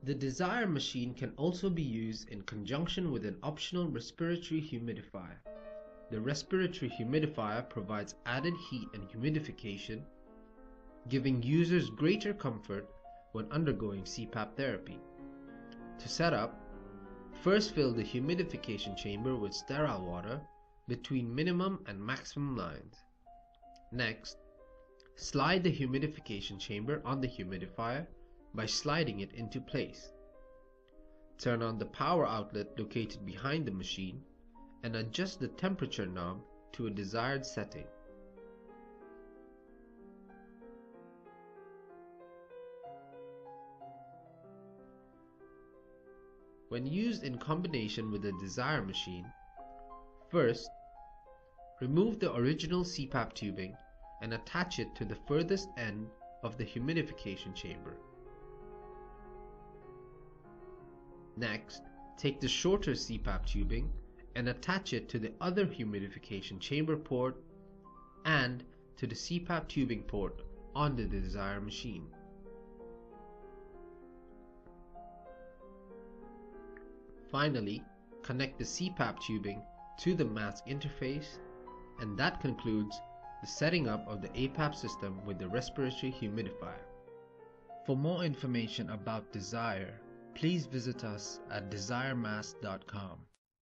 The DeZire machine can also be used in conjunction with an optional respiratory humidifier. The respiratory humidifier provides added heat and humidification, giving users greater comfort when undergoing CPAP therapy. To set up, first fill the humidification chamber with sterile water between minimum and maximum lines. Next, slide the humidification chamber on the humidifier by sliding it into place. Turn on the power outlet located behind the machine and adjust the temperature knob to a desired setting. When used in combination with the DeZire machine, first, remove the original CPAP tubing and attach it to the furthest end of the humidification chamber. Next, take the shorter CPAP tubing and attach it to the other humidification chamber port and to the CPAP tubing port on the DeZire machine. Finally, connect the CPAP tubing to the mask interface, and that concludes the setting up of the APAP system with the respiratory humidifier. For more information about DeZire, please visit us at DeZireMask.com.